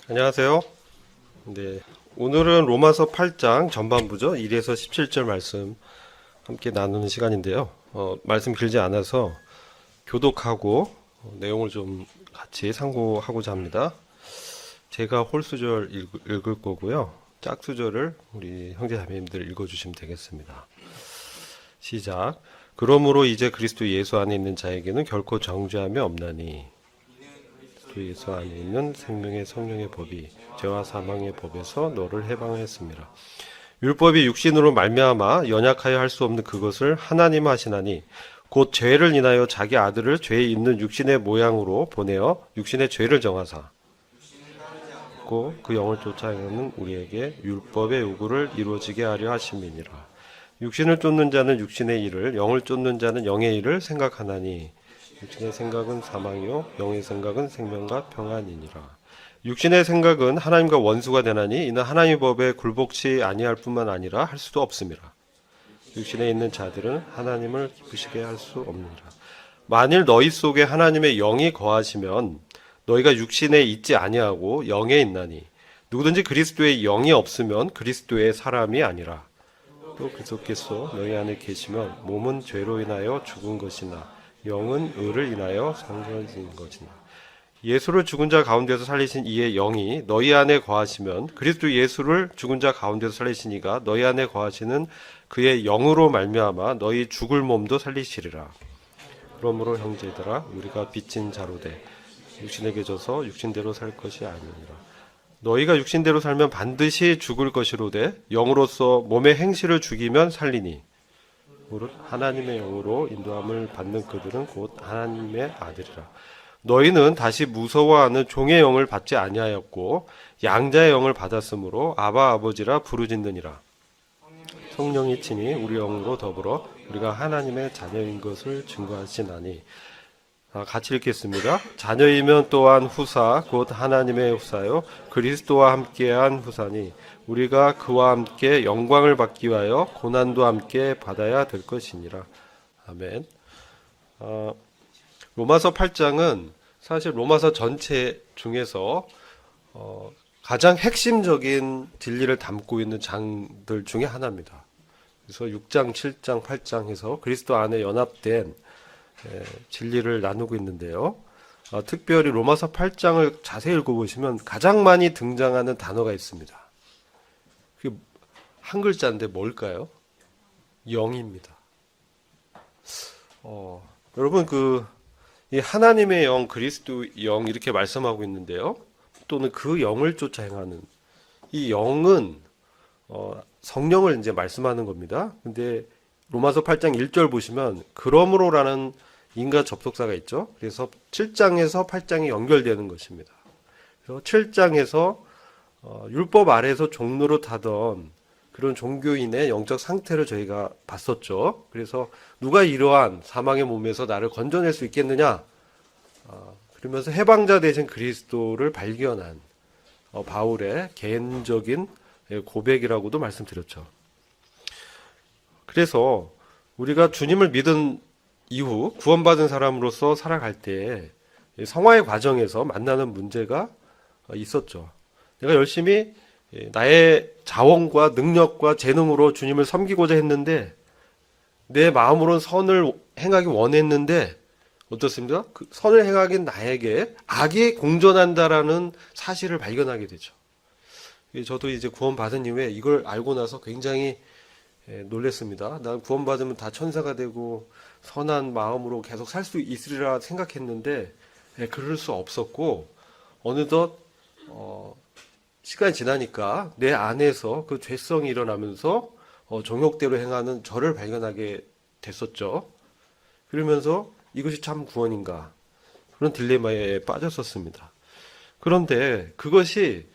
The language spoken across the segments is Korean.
안녕하세요. 네, 오늘은 로마서 8장 전반부죠. 1에서 17절 말씀 함께 나누는 시간인데요. 말씀 길지 않아서 교독하고 내용을 좀 같이 상고하고자 합니다. 제가 홀수절 읽을 거고요. 짝수절을 우리 형제자매님들 읽어주시면 되겠습니다. 시작. 그러므로 이제 그리스도 예수 안에 있는 자에게는 결코 정죄함이 없나니 그 예수 안에 있는 생명의 성령의 법이 죄와 사망의 법에서 너를 해방하였습니다. 율법이 육신으로 말미암아 연약하여 할 수 없는 그것을 하나님 하시나니 곧 죄를 인하여 자기 아들을 죄에 있는 육신의 모양으로 보내어 육신의 죄를 정하사 그 영을 쫓아 행하는 우리에게 율법의 요구를 이루어지게 하려 하심이니라. 육신을 쫓는 자는 육신의 일을, 영을 쫓는 자는 영의 일을 생각하나니 육신의 생각은 사망이요 영의 생각은 생명과 평안이니라. 육신의 생각은 하나님과 원수가 되나니 이는 하나님의 법에 굴복치 아니할 뿐만 아니라 할 수도 없음이라. 육신에 있는 자들은 하나님을 기쁘시게 할 수 없느니라. 만일 너희 속에 하나님의 영이 거하시면 너희가 육신에 있지 아니하고 영에 있나니 누구든지 그리스도의 영이 없으면 그리스도의 사람이 아니라. 또 그리스도께서 너희 안에 계시면 몸은 죄로 인하여 죽은 것이나 영은 의를 인하여 성전인 것이나. 예수를 죽은 자 가운데서 살리신 이의 영이 너희 안에 거하시면 그리스도 예수를 죽은 자 가운데서 살리시니가 너희 안에 거하시는 그의 영으로 말미암아 너희 죽을 몸도 살리시리라. 그러므로 형제들아 우리가 빚진 자로 돼 육신에게 져서 육신대로 살 것이 아니니라. 너희가 육신대로 살면 반드시 죽을 것이로되 영으로서 몸의 행실을 죽이면 살리니 무릇 하나님의 영으로 인도함을 받는 그들은 곧 하나님의 아들이라. 너희는 다시 무서워하는 종의 영을 받지 아니하였고 양자의 영을 받았으므로 아바 아버지라 부르짖느니라. 성령이 친히 우리 영으로 더불어 우리가 하나님의 자녀인 것을 증거하시나니. 같이 읽겠습니다. 자녀이면 또한 후사 곧 하나님의 후사요 그리스도와 함께한 후사니 우리가 그와 함께 영광을 받기 위하여 고난도 함께 받아야 될 것이니라. 아멘. 로마서 8장은 사실 로마서 전체 중에서 가장 핵심적인 진리를 담고 있는 장들 중에 하나입니다. 그래서 6장, 7장, 8장 해서 그리스도 안에 연합된 진리를 나누고 있는데요. 특별히 로마서 8장을 자세히 읽어보시면 가장 많이 등장하는 단어가 있습니다. 그게 한 글자인데 뭘까요? 영입니다. 여러분 이 하나님의 영, 그리스도 영 이렇게 말씀하고 있는데요. 또는 그 영을 쫓아 행하는 이 영은 성령을 이제 말씀하는 겁니다. 근데 로마서 8장 1절 보시면 그러므로라는 인과 접속사가 있죠. 그래서 7장에서 8장이 연결되는 것입니다. 그래서 7장에서 율법 아래에서 종로로 타던 그런 종교인의 영적 상태를 저희가 봤었죠. 그래서 누가 이러한 사망의 몸에서 나를 건져낼 수 있겠느냐? 그러면서 해방자 되신 그리스도를 발견한 바울의 개인적인 고백이라고도 말씀드렸죠. 그래서 우리가 주님을 믿은 이후 구원받은 사람으로서 살아갈 때 성화의 과정에서 만나는 문제가 있었죠. 내가 열심히 나의 자원과 능력과 재능으로 주님을 섬기고자 했는데 내 마음으로는 선을 행하기 원했는데 어떻습니까? 그 선을 행하긴 나에게 악이 공존한다라는 사실을 발견하게 되죠. 저도 이제 구원받은 이후에 이걸 알고 나서 굉장히 놀랬습니다. 난 구원받으면 다 천사가 되고 선한 마음으로 계속 살 수 있으리라 생각했는데 그럴 수 없었고 어느덧 시간이 지나니까 내 안에서 그 죄성이 일어나면서 정욕대로 행하는 저를 발견하게 됐었죠. 그러면서 이것이 참 구원인가 그런 딜레마에 빠졌었습니다. 그런데 그것이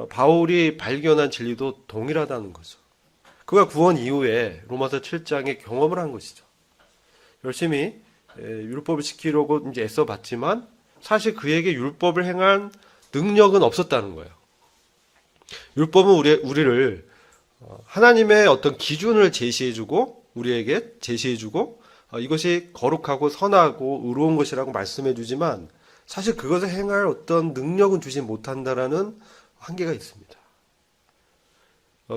바울이 발견한 진리도 동일하다는 거죠. 그가 구원 이후에 로마서 7장에 경험을 한 것이죠. 열심히 율법을 지키려고 이제 애써봤지만 사실 그에게 율법을 행한 능력은 없었다는 거예요. 율법은 우리를 하나님의 어떤 기준을 제시해주고 우리에게 제시해주고 이것이 거룩하고 선하고 의로운 것이라고 말씀해주지만 사실 그것을 행할 어떤 능력은 주지 못한다라는 한계가 있습니다.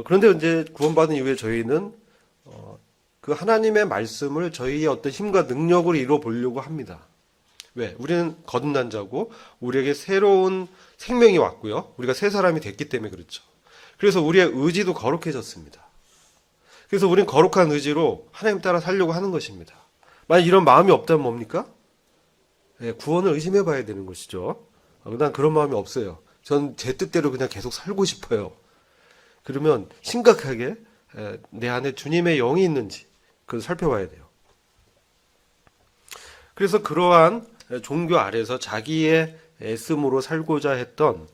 그런데 이제 구원받은 이후에 저희는 그 하나님의 말씀을 저희의 어떤 힘과 능력으로 이루어 보려고 합니다. 왜? 우리는 거듭난 자고 우리에게 새로운 생명이 왔고요. 우리가 새 사람이 됐기 때문에 그렇죠. 그래서 우리의 의지도 거룩해졌습니다. 그래서 우리는 거룩한 의지로 하나님 따라 살려고 하는 것입니다. 만약 이런 마음이 없다면 뭡니까? 네, 구원을 의심해 봐야 되는 것이죠. 난 그런 마음이 없어요. 전 제 뜻대로 그냥 계속 살고 싶어요. 그러면 심각하게 내 안에 주님의 영이 있는지 그걸 살펴봐야 돼요. 그래서 그러한 종교 아래서 자기의 애씀으로 살고자 했던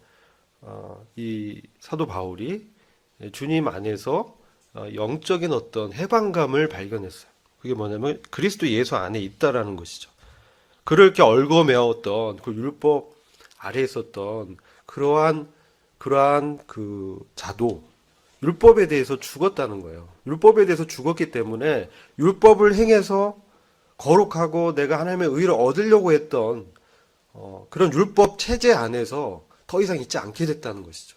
이 사도 바울이 주님 안에서 영적인 어떤 해방감을 발견했어요. 그게 뭐냐면 그리스도 예수 안에 있다라는 것이죠. 그를 이렇게 얽어매었던 그 율법 아래에 있었던 그러한 그 자도 율법에 대해서 죽었다는 거예요. 율법에 대해서 죽었기 때문에 율법을 행해서 거룩하고 내가 하나님의 의를 얻으려고 했던 그런 율법 체제 안에서 더 이상 있지 않게 됐다는 것이죠.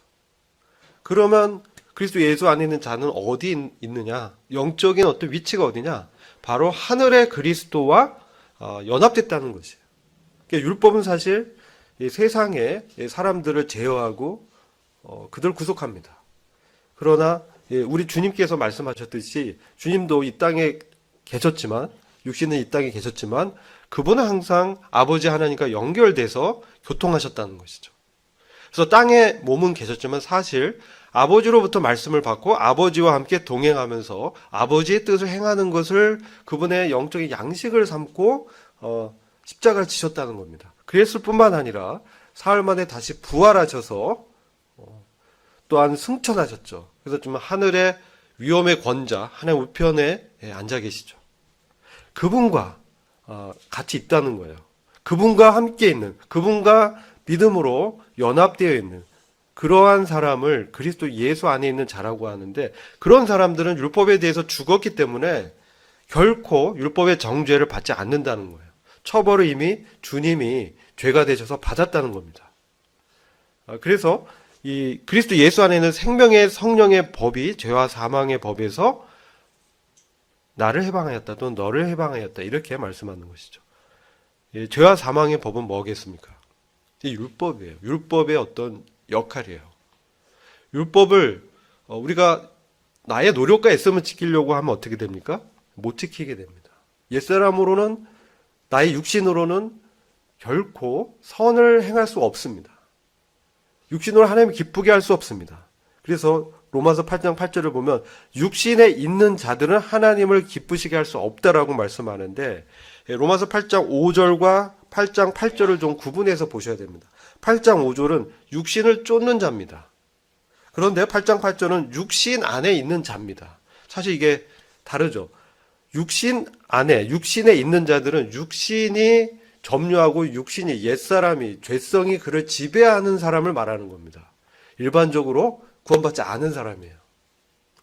그러면 그리스도 예수 안에 있는 자는 어디 있느냐? 영적인 어떤 위치가 어디냐? 바로 하늘의 그리스도와 연합됐다는 것이에요. 그러니까 율법은 사실 이 세상의 사람들을 제어하고 그들을 구속합니다. 그러나 우리 주님께서 말씀하셨듯이 주님도 이 땅에 계셨지만 육신은 이 땅에 계셨지만 그분은 항상 아버지 하나님과 연결돼서 교통하셨다는 것이죠. 그래서 땅에 몸은 계셨지만 사실 아버지로부터 말씀을 받고 아버지와 함께 동행하면서 아버지의 뜻을 행하는 것을 그분의 영적인 양식을 삼고 십자가를 지셨다는 겁니다. 그랬을 뿐만 아니라 사흘 만에 다시 부활하셔서 또한 승천하셨죠. 그래서 지금 하늘의 위엄의 권자 하나님 우편에 앉아 계시죠. 그분과 같이 있다는 거예요. 그분과 함께 있는, 그분과 믿음으로 연합되어 있는 그러한 사람을 그리스도 예수 안에 있는 자라고 하는데, 그런 사람들은 율법에 대해서 죽었기 때문에 결코 율법의 정죄를 받지 않는다는 거예요. 처벌을 이미 주님이 죄가 되셔서 받았다는 겁니다. 그래서 이 그리스도 예수 안에 있는 생명의 성령의 법이 죄와 사망의 법에서 나를 해방하였다 또는 너를 해방하였다 이렇게 말씀하는 것이죠. 죄와 사망의 법은 뭐겠습니까? 이 율법이에요. 율법의 어떤 역할이에요. 율법을 우리가 나의 노력과 애씀을 지키려고 하면 어떻게 됩니까? 못 지키게 됩니다. 옛사람으로는, 나의 육신으로는 결코 선을 행할 수 없습니다. 육신으로 하나님을 기쁘게 할 수 없습니다. 그래서 로마서 8장 8절을 보면 육신에 있는 자들은 하나님을 기쁘시게 할 수 없다라고 말씀하는데, 로마서 8장 5절과 8장 8절을 좀 구분해서 보셔야 됩니다. 8장 5절은 육신을 쫓는 자입니다. 그런데 8장 8절은 육신 안에 있는 자입니다. 사실 이게 다르죠. 육신 안에, 육신에 있는 자들은 육신이 점유하고 육신이 옛사람이, 죄성이 그를 지배하는 사람을 말하는 겁니다. 일반적으로 구원받지 않은 사람이에요.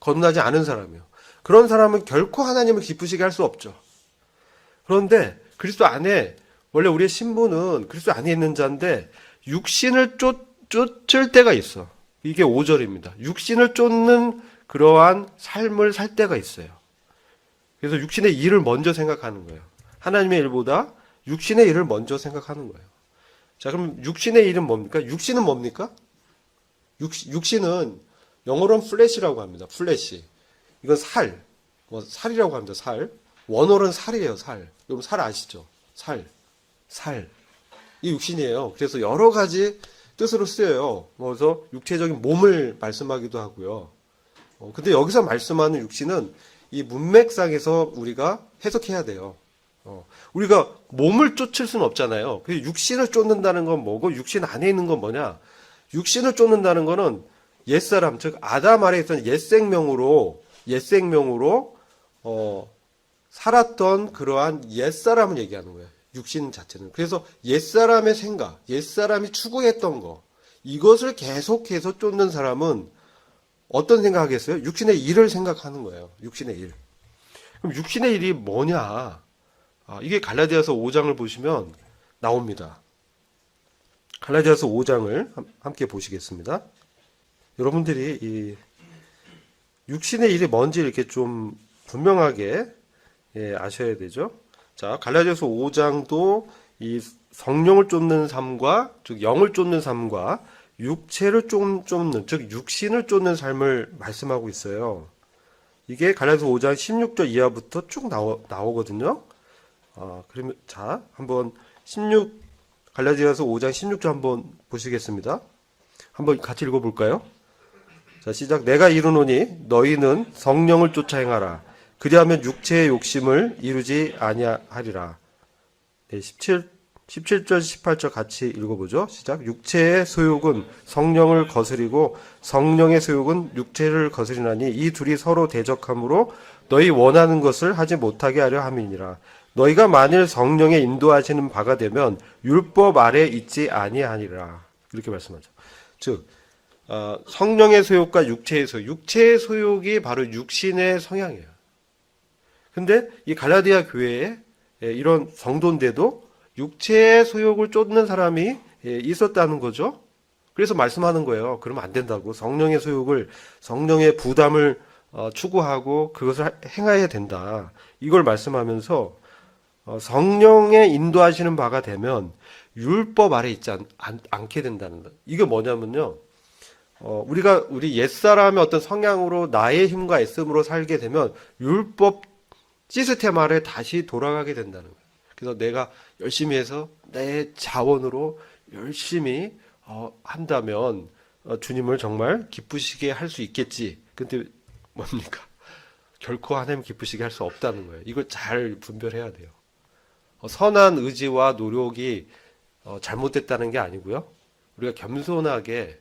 거듭나지 않은 사람이에요. 그런 사람은 결코 하나님을 기쁘시게 할 수 없죠. 그런데 그리스도 안에, 원래 우리의 신분은 그리스도 안에 있는 자인데 육신을 쫓을 때가 있어. 이게 5절입니다. 육신을 쫓는 그러한 삶을 살 때가 있어요. 그래서 육신의 일을 먼저 생각하는 거예요. 하나님의 일보다 육신의 일을 먼저 생각하는 거예요. 자, 그럼 육신의 일은 뭡니까? 육신은 뭡니까? 육신은 영어로는 플래시라고 합니다. 플래시. 이건 살이라고 합니다. 살. 원어로는 살이에요. 살. 여러분 살 아시죠? 살. 이 육신이에요. 그래서 여러 가지 뜻으로 쓰여요. 그래서 육체적인 몸을 말씀하기도 하고요. 근데 여기서 말씀하는 육신은 이 문맥상에서 우리가 해석해야 돼요. 우리가 몸을 쫓을 수는 없잖아요. 육신을 쫓는다는 건 뭐고 육신 안에 있는 건 뭐냐? 육신을 쫓는다는 거는 옛사람, 즉 아담 아래에 있던 옛생명으로 살았던 그러한 옛사람을 얘기하는 거예요. 육신 자체는. 그래서 옛사람의 생각, 옛사람이 추구했던 거, 이것을 계속해서 쫓는 사람은 어떤 생각하겠어요? 육신의 일을 생각하는 거예요. 육신의 일. 그럼 육신의 일이 뭐냐? 이게 갈라디아서 5장을 보시면 나옵니다. 갈라디아서 5장을 함께 보시겠습니다. 여러분들이 이 육신의 일이 뭔지 이렇게 좀 분명하게 아셔야 되죠. 자, 갈라디아서 5장도 이 성령을 쫓는 삶과, 즉 영을 쫓는 삶과 육체를 쫓는, 즉 육신을 쫓는 삶을 말씀하고 있어요. 이게 갈라디아서 5장 16절 이하부터 쭉 나오거든요. 그러면 자, 한번 갈라디아서 5장 16절 한번 보시겠습니다. 한번 같이 읽어볼까요? 자, 시작. 내가 이르노니 너희는 성령을 쫓아 행하라. 그리하면 육체의 욕심을 이루지 아니하리라. 네, 17절, 18절 같이 읽어보죠. 시작. 육체의 소욕은 성령을 거스리고 성령의 소욕은 육체를 거스리나니 이 둘이 서로 대적하므로 너희 원하는 것을 하지 못하게 하려 함이니라. 너희가 만일 성령의 인도하시는 바가 되면 율법 아래 있지 아니하니라. 이렇게 말씀하죠. 즉 성령의 소욕과 육체의 소욕, 육체의 소욕이 바로 육신의 성향이에요. 근데 이 갈라디아 교회에 이런 성도인데도 육체의 소욕을 쫓는 사람이 있었다는 거죠. 그래서 말씀하는 거예요. 그러면 안 된다고. 성령의 소욕을, 성령의 부담을 추구하고 그것을 행해야 된다. 이걸 말씀하면서 성령의 인도하시는 바가 되면 율법 아래 있지 않게 된다는 거. 이게 뭐냐면요. 우리 옛사람의 어떤 성향으로 나의 힘과 애씀으로 살게 되면 율법 시스템 아래 다시 돌아가게 된다는 거예요. 그래서 내가 열심히 해서 내 자원으로 열심히 한다면 주님을 정말 기쁘시게 할 수 있겠지. 근데 뭡니까? 결코 하나님 기쁘시게 할 수 없다는 거예요. 이걸 잘 분별해야 돼요. 선한 의지와 노력이 잘못됐다는 게 아니고요. 우리가 겸손하게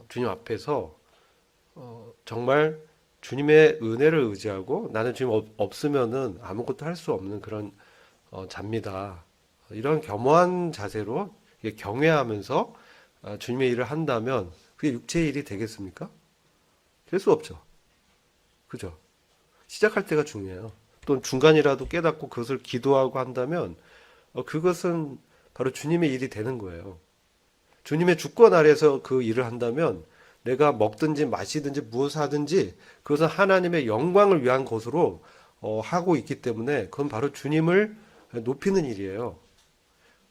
주님 앞에서 정말 주님의 은혜를 의지하고 나는 주님 없으면은 아무것도 할 수 없는 그런 잡니다. 이런 겸허한 자세로 경외하면서 주님의 일을 한다면 그게 육체의 일이 되겠습니까? 될 수 없죠. 그죠? 시작할 때가 중요해요. 또 중간이라도 깨닫고 그것을 기도하고 한다면 그것은 바로 주님의 일이 되는 거예요. 주님의 주권 아래서 그 일을 한다면 내가 먹든지 마시든지 무엇을 하든지 그것은 하나님의 영광을 위한 것으로 하고 있기 때문에 그건 바로 주님을 높이는 일이에요.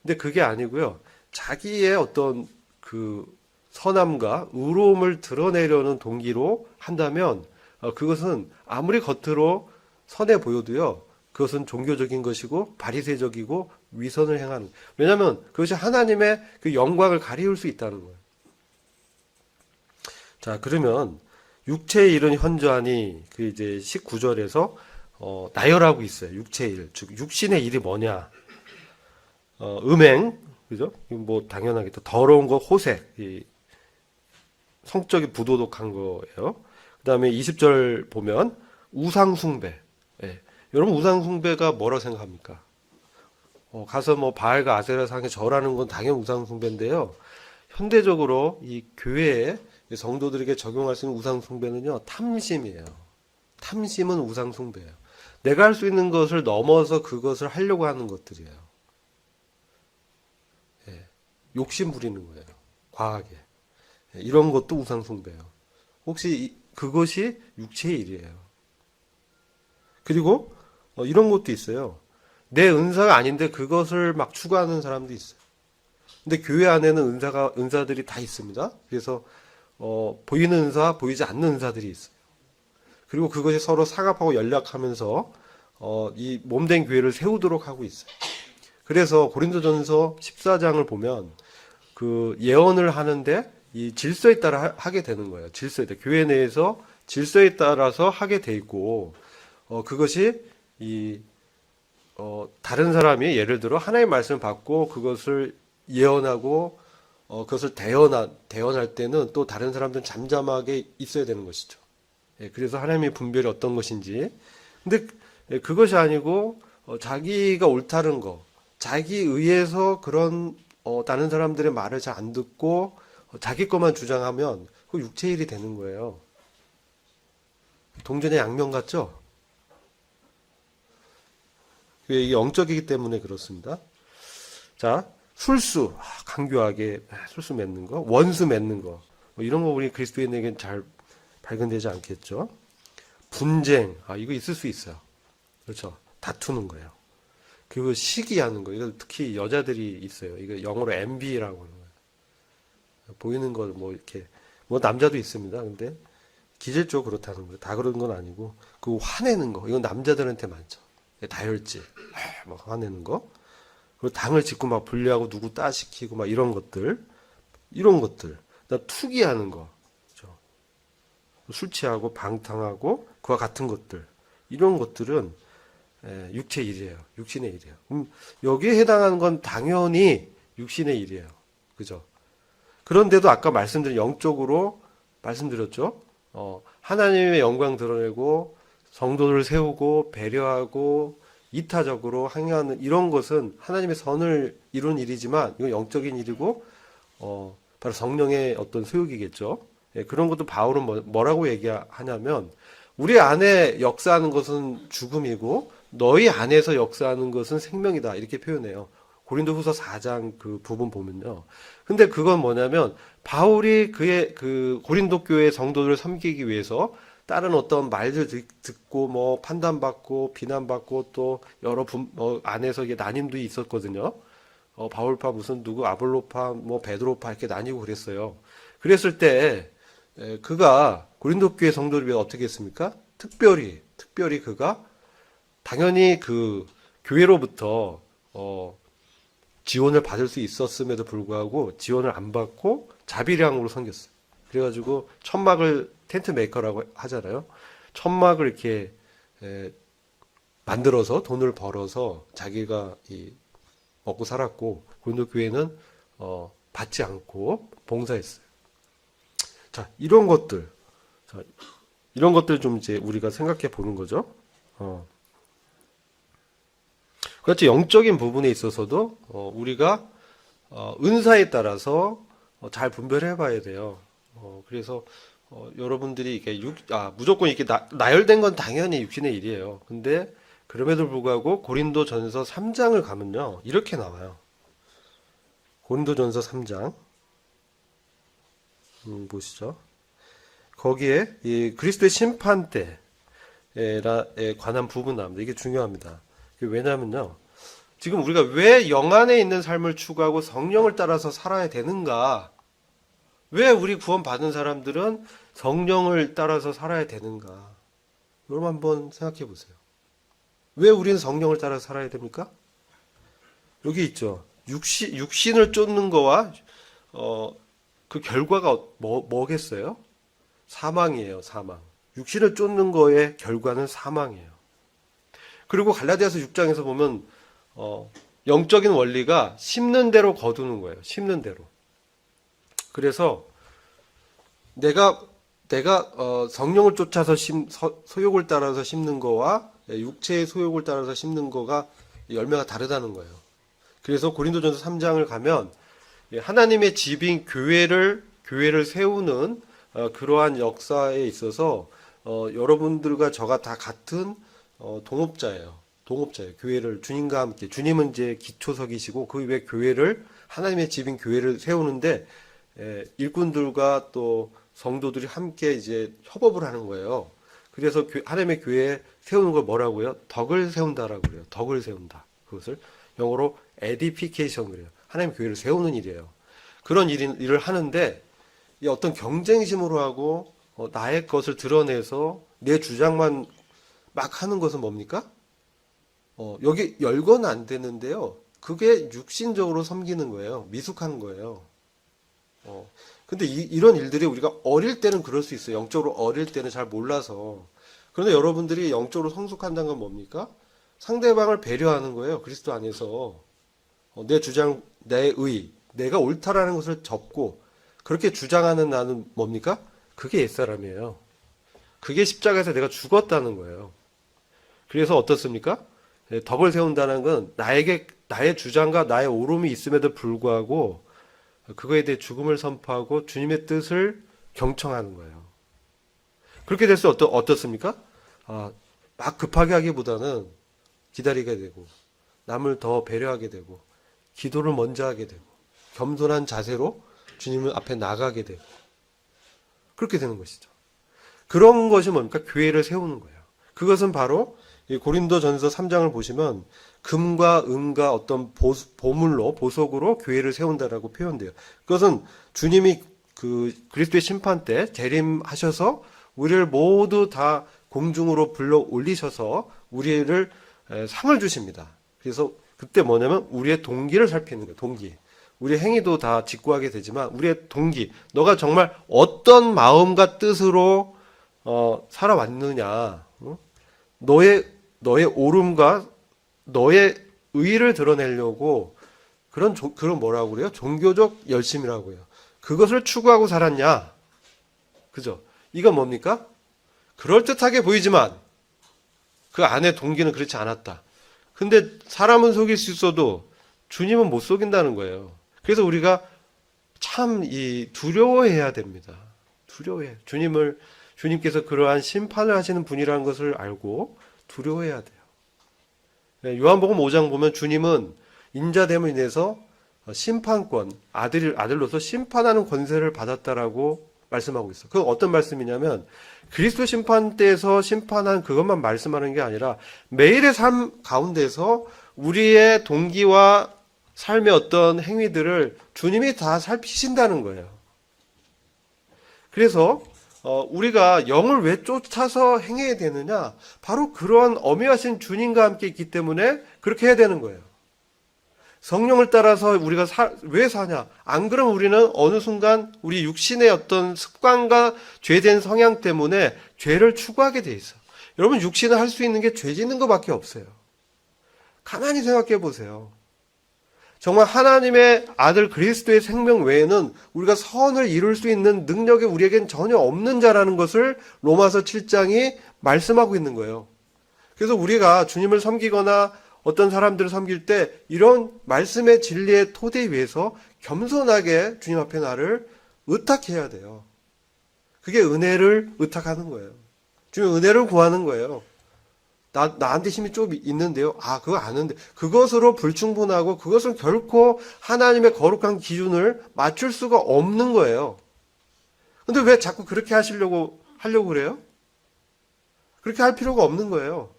근데 그게 아니고요. 자기의 어떤 그 선함과 의로움을 드러내려는 동기로 한다면 그것은 아무리 겉으로 선해 보여도요. 그것은 종교적인 것이고 바리새적이고 위선을 행하는. 왜냐하면 그것이 하나님의 그 영광을 가리울 수 있다는 거예요. 자, 그러면 육체의 일은 현저하니 그 이제 19절에서 나열하고 있어요. 육체의 일, 즉 육신의 일이 뭐냐? 음행, 그죠? 뭐 당연하겠죠. 더러운 거, 호색, 성적인 부도덕한 거예요. 그다음에 20절 보면 우상 숭배. 예. 여러분 우상 숭배가 뭐라고 생각합니까? 가서 뭐 바알과 아세라 상에 절하는 건 당연 우상 숭배인데요. 현대적으로 이 교회에 성도들에게 적용할 수 있는 우상 숭배는요, 탐심이에요. 탐심은 우상 숭배예요. 내가 할 수 있는 것을 넘어서 그것을 하려고 하는 것들이에요. 예. 욕심 부리는 거예요. 과하게. 예. 이런 것도 우상 숭배예요. 혹시 그것이 육체의 일이에요. 그리고 이런 것도 있어요. 내 은사가 아닌데 그것을 막 추구하는 사람도 있어요. 근데 교회 안에는 은사들이 다 있습니다. 그래서 보이는 은사, 보이지 않는 은사들이 있어요. 그리고 그것이 서로 상합하고 연락하면서 이 몸된 교회를 세우도록 하고 있어요. 그래서 고린도전서 14장을 보면 그 예언을 하는데 이 질서에 따라 하게 되는 거예요. 질서에 따라 교회 내에서 질서에 따라서 하게 돼 있고 그것이 다른 사람이 예를 들어 하나님의 말씀을 받고 그것을 예언하고 그것을 대언할 때는 또 다른 사람들은 잠잠하게 있어야 되는 것이죠. 예, 그래서 하나님의 분별이 어떤 것인지. 근데 그것이 아니고 자기가 옳다는 거, 자기 의해서 그런 다른 사람들의 말을 잘 안 듣고 자기 것만 주장하면 그 육체의 일이 되는 거예요. 동전의 양면 같죠? 이게 영적이기 때문에 그렇습니다. 자, 술수, 강교하게 술수 맺는 거, 원수 맺는 거, 뭐 이런 거 우리 그리스도인에게는 잘 발견되지 않겠죠. 분쟁, 이거 있을 수 있어요. 그렇죠. 다투는 거예요. 그리고 시기하는 거, 이거 특히 여자들이 있어요. 이거 영어로 envy라고 하는 거예요. 보이는 걸 뭐 이렇게, 뭐 남자도 있습니다. 근데 기질적으로 그렇다는 거예요. 다 그런 건 아니고, 그 화내는 거, 이건 남자들한테 많죠. 다혈질, 막 화내는 거. 그리고 당을 짓고 막 분리하고 누구 따시키고 막 이런 것들. 그다음 투기하는 거. 그렇죠? 술 취하고 방탕하고 그와 같은 것들. 이런 것들은 육체의 일이에요. 육신의 일이에요. 여기에 해당하는 건 당연히 육신의 일이에요. 그죠? 그런데도 아까 말씀드린 영적으로 말씀드렸죠. 하나님의 영광 드러내고 성도를 세우고 배려하고 이타적으로 행하는 이런 것은 하나님의 선을 이루는 일이지만 이건 영적인 일이고 바로 성령의 어떤 소욕이겠죠. 그런 것도 바울은 뭐라고 얘기하냐면 우리 안에 역사하는 것은 죽음이고 너희 안에서 역사하는 것은 생명이다 이렇게 표현해요. 고린도후서 4장 그 부분 보면요. 근데 그건 뭐냐면 바울이 그의 그 고린도 교회 성도들을 섬기기 위해서 다른 어떤 말들 듣고 뭐 판단받고 비난받고 또 여러 안에서 이게 나님도 있었거든요. 바울파 무슨 누구 아볼로파 뭐 베드로파 이렇게 나뉘고 그랬어요. 그랬을 때 그가 고린도 교회 성도를 위해 어떻게 했습니까? 특별히 그가 당연히 그 교회로부터 지원을 받을 수 있었음에도 불구하고 지원을 안 받고 자비량으로 섬겼어요. 그래가지고 천막을 텐트 메이커라고 하잖아요. 천막을 이렇게 만들어서 돈을 벌어서 자기가 먹고 살았고 고린도 교회는 받지 않고 봉사했어요. 자, 이런 것들 좀 이제 우리가 생각해 보는 거죠. 그렇지 영적인 부분에 있어서도 우리가 은사에 따라서 잘 분별해 봐야 돼요. 그래서 여러분들이 이게 무조건 이렇게 나열된 건 당연히 육신의 일이에요. 근데 그럼에도 불구하고 고린도전서 3장을 가면요 이렇게 나와요. 고린도전서 3장 보시죠. 거기에 이 그리스도의 심판 때에 관한 부분 나옵니다. 이게 중요합니다. 왜냐면요 지금 우리가 왜 영 안에 있는 삶을 추구하고 성령을 따라서 살아야 되는가? 왜 우리 구원 받은 사람들은 성령을 따라서 살아야 되는가? 여러분 한번 생각해 보세요. 왜 우리는 성령을 따라서 살아야 됩니까? 여기 있죠. 육신을 쫓는 거와 그 결과가 뭐겠어요? 사망이에요. 사망. 육신을 쫓는 거의 결과는 사망이에요. 그리고 갈라디아서 6장에서 보면 영적인 원리가 심는 대로 거두는 거예요. 심는 대로. 그래서 내가 성령을 쫓아서 소욕을 따라서 심는 거와 육체의 소욕을 따라서 심는 거가 열매가 다르다는 거예요. 그래서 고린도전서 3장을 가면 하나님의 집인 교회를 세우는 그러한 역사에 있어서 여러분들과 저가 다 같은 동업자예요. 교회를 주님과 함께 주님은 이제 기초석이시고 그 외 교회를 하나님의 집인 교회를 세우는데 일꾼들과 또 성도들이 함께 이제 협업을 하는 거예요. 그래서 하나님의 교회 세우는 걸 뭐라고요? 덕을 세운다라고 그래요. 덕을 세운다. 그것을 영어로 edification 그래요. 하나님 교회를 세우는 일이에요. 그런 일을 하는데 어떤 경쟁심으로 하고 나의 것을 드러내서 내 주장만 막 하는 것은 뭡니까? 여기 열거는 안 되는데요. 그게 육신적으로 섬기는 거예요. 미숙한 거예요. 근데 이런 일들이 우리가 어릴 때는 그럴 수 있어요. 영적으로 어릴 때는 잘 몰라서. 그런데 여러분들이 영적으로 성숙한다는 건 뭡니까? 상대방을 배려하는 거예요. 그리스도 안에서. 내 주장, 내 의, 내가 옳다라는 것을 접고 그렇게 주장하는 나는 뭡니까? 그게 옛사람이에요. 그게 십자가에서 내가 죽었다는 거예요. 그래서 어떻습니까? 덕을 세운다는 건 나의 주장과 나의 옳음이 있음에도 불구하고 그거에 대해 죽음을 선포하고 주님의 뜻을 경청하는 거예요. 그렇게 돼서 어떻습니까? 막 급하게 하기보다는 기다리게 되고 남을 더 배려하게 되고 기도를 먼저 하게 되고 겸손한 자세로 주님 앞에 나가게 되고 그렇게 되는 것이죠. 그런 것이 뭡니까? 교회를 세우는 거예요. 그것은 바로 이 고린도전서 3장을 보시면 금과 은과 어떤 보물로 보석으로 교회를 세운다라고 표현돼요. 그것은 주님이 그 그리스도의 심판 때 재림하셔서 우리를 모두 다 공중으로 불러 올리셔서 우리를 상을 주십니다. 그래서 그때 뭐냐면 우리의 동기를 살피는 거예요. 동기. 우리의 행위도 다 직구하게 되지만 우리의 동기. 너가 정말 어떤 마음과 뜻으로 살아왔느냐. 너의 옳음과 너의 의를 드러내려고 그런 뭐라고 그래요? 종교적 열심이라고 해요. 그것을 추구하고 살았냐? 그죠? 이건 뭡니까? 그럴듯하게 보이지만 그 안에 동기는 그렇지 않았다. 근데 사람은 속일 수 있어도 주님은 못 속인다는 거예요. 그래서 우리가 참 두려워해야 됩니다. 두려워해. 주님께서 그러한 심판을 하시는 분이라는 것을 알고 두려워해야 돼요. 요한복음 5장 보면 주님은 인자됨을 인해서 심판권, 아들로서 심판하는 권세를 받았다라고 말씀하고 있어요. 그 어떤 말씀이냐면 그리스도 심판 때에서 심판한 그것만 말씀하는 게 아니라 매일의 삶 가운데서 우리의 동기와 삶의 어떤 행위들을 주님이 다 살피신다는 거예요. 그래서 우리가 영을 왜 쫓아서 행해야 되느냐? 바로 그러한 엄위하신 주님과 함께 있기 때문에 그렇게 해야 되는 거예요. 성령을 따라서 우리가 왜 사냐? 안 그러면 우리는 어느 순간 우리 육신의 어떤 습관과 죄된 성향 때문에 죄를 추구하게 돼 있어. 여러분 육신은 할 수 있는 게 죄 짓는 것밖에 없어요. 가만히 생각해 보세요. 정말 하나님의 아들 그리스도의 생명 외에는 우리가 선을 이룰 수 있는 능력이 우리에겐 전혀 없는 자라는 것을 로마서 7장이 말씀하고 있는 거예요. 그래서 우리가 주님을 섬기거나 어떤 사람들을 섬길 때 이런 말씀의 진리의 토대 위에서 겸손하게 주님 앞에 나를 의탁해야 돼요. 그게 은혜를 의탁하는 거예요. 주님 은혜를 구하는 거예요. 나한테 힘이 좀 있는데요. 그거 아는데. 그것으로 불충분하고 그것은 결코 하나님의 거룩한 기준을 맞출 수가 없는 거예요. 근데 왜 자꾸 그렇게 하려고 그래요? 그렇게 할 필요가 없는 거예요.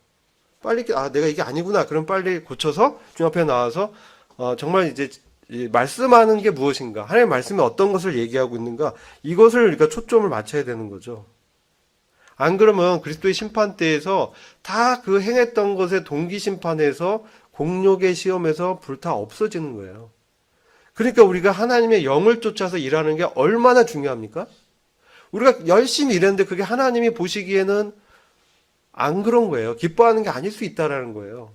빨리, 내가 이게 아니구나. 그럼 빨리 고쳐서 주님 앞에 나와서, 정말 이제, 말씀하는 게 무엇인가. 하나님의 말씀이 어떤 것을 얘기하고 있는가. 이것을 우리가 초점을 맞춰야 되는 거죠. 안 그러면 그리스도의 심판대에서 다 그 행했던 것의 동기 심판에서 공욕의 시험에서 불타 없어지는 거예요. 그러니까 우리가 하나님의 영을 쫓아서 일하는 게 얼마나 중요합니까? 우리가 열심히 일했는데 그게 하나님이 보시기에는 안 그런 거예요. 기뻐하는 게 아닐 수 있다라는 거예요.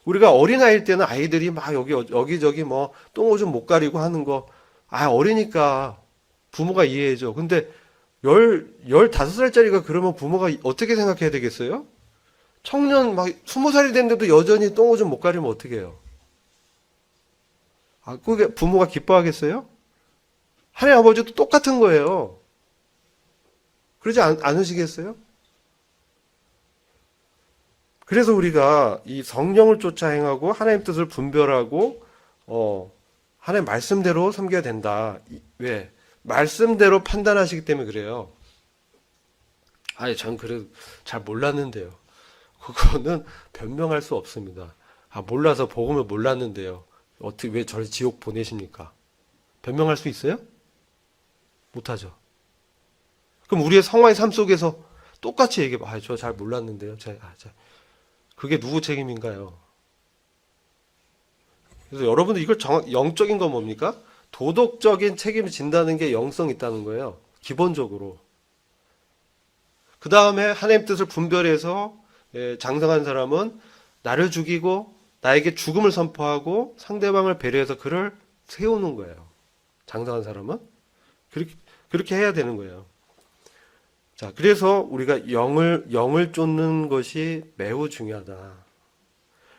우리가 어린아이일 때는 아이들이 막 여기저기 뭐 똥오줌 못 가리고 하는 거, 어리니까 부모가 이해해줘. 근데 15살짜리가 그러면 부모가 어떻게 생각해야 되겠어요? 청년 막 20살이 됐는데도 여전히 똥오줌 못 가리면 어떻게 해요? 그게 부모가 기뻐하겠어요? 하나님 아버지도 똑같은 거예요. 그러지 않으시겠어요? 그래서 우리가 이 성령을 쫓아 행하고 하나님 뜻을 분별하고 하나님 말씀대로 섬겨야 된다. 왜? 말씀대로 판단하시기 때문에 그래요. 전 그래도 잘 몰랐는데요. 그거는 변명할 수 없습니다. 몰라서 복음을 몰랐는데요. 왜 저를 지옥 보내십니까? 변명할 수 있어요? 못하죠. 그럼 우리의 성화의 삶 속에서 똑같이 얘기해. 저 잘 몰랐는데요. 그게 누구 책임인가요? 그래서 여러분들 이걸 영적인 건 뭡니까? 도덕적인 책임을 진다는 게 영성이 있다는 거예요. 기본적으로. 그 다음에 하나님 뜻을 분별해서 장성한 사람은 나를 죽이고 나에게 죽음을 선포하고 상대방을 배려해서 그를 세우는 거예요. 장성한 사람은 그렇게 해야 되는 거예요. 자, 그래서 우리가 영을 쫓는 것이 매우 중요하다.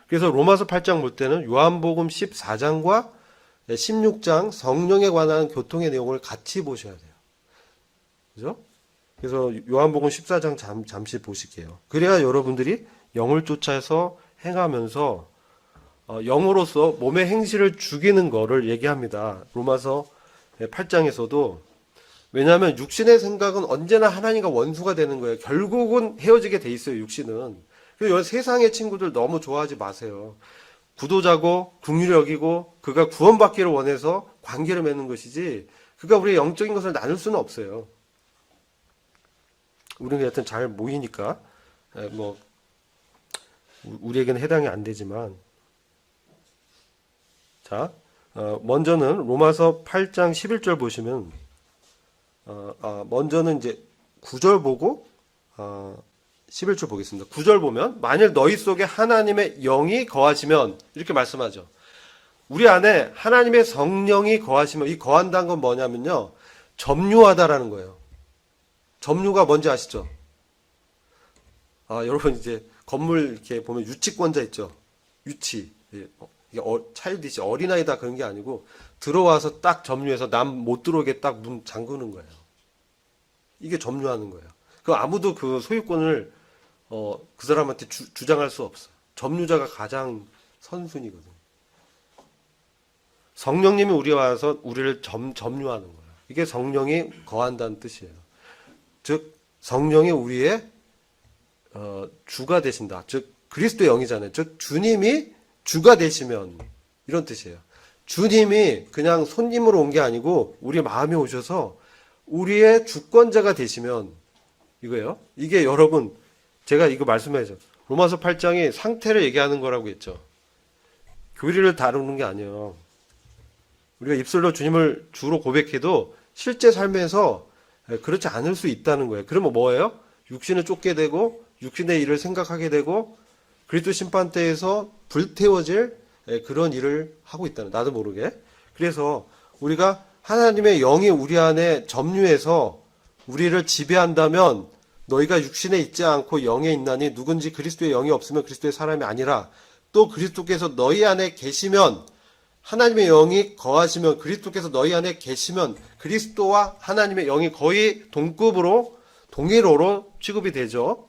그래서 로마서 8장 볼 때는 요한복음 14장과 16장 성령에 관한 교통의 내용을 같이 보셔야 돼요. 그죠? 그래서 요한복음 14장 잠시 보실게요. 그래야 여러분들이 영을 쫓아서 행하면서 영으로서 몸의 행실을 죽이는 거를 얘기합니다. 로마서 8장에서도. 왜냐하면 육신의 생각은 언제나 하나님과 원수가 되는 거예요. 결국은 헤어지게 돼 있어요, 육신은. 그래서 세상의 친구들 너무 좋아하지 마세요. 구도자고 긍휼히 여기고 그가 구원받기를 원해서 관계를 맺는 것이지, 그가 우리의 영적인 것을 나눌 수는 없어요. 우리는 여튼 잘 모이니까 뭐 우리에게는 해당이 안 되지만. 자, 먼저는 로마서 8장 11절 보시면, 먼저는 이제 9절 보고 11절 보겠습니다. 9절 보면, 만일 너희 속에 하나님의 영이 거하시면, 이렇게 말씀하죠. 우리 안에 하나님의 성령이 거하시면, 이 거한다는 건 뭐냐면요, 점유하다라는 거예요. 점유가 뭔지 아시죠? 여러분 이제 건물 이렇게 보면 유치권자 있죠? 유치. 이게 차일드시, 어린아이다 그런 게 아니고, 들어와서 딱 점유해서 남 못 들어오게 딱 문 잠그는 거예요. 이게 점유하는 거예요. 그 아무도 그 소유권을 그 사람한테 주장할 수 없어. 점유자가 가장 선순위거든. 성령님이 우리 와서 우리를 점유하는 거예요. 이게 성령이 거한다는 뜻이에요. 즉 성령이 우리의 주가 되신다. 즉 그리스도의 영이잖아요. 즉 주님이 주가 되시면, 이런 뜻이에요. 주님이 그냥 손님으로 온 게 아니고 우리 마음에 오셔서 우리의 주권자가 되시면, 이거예요. 이게 여러분, 제가 이거 말씀하죠. 로마서 8장이 상태를 얘기하는 거라고 했죠. 교리를 다루는 게 아니에요. 우리가 입술로 주님을 주로 고백해도 실제 삶에서 그렇지 않을 수 있다는 거예요. 그러면 뭐예요? 육신을 쫓게 되고 육신의 일을 생각하게 되고 그리스도 심판대에서 불태워질 그런 일을 하고 있다는, 나도 모르게. 그래서 우리가 하나님의 영이 우리 안에 점유해서 우리를 지배한다면, 너희가 육신에 있지 않고 영에 있나니 누군지 그리스도의 영이 없으면 그리스도의 사람이 아니라, 또 그리스도께서 너희 안에 계시면, 하나님의 영이 거하시면, 그리스도께서 너희 안에 계시면, 그리스도와 하나님의 영이 거의 동급으로, 동일호로 취급이 되죠.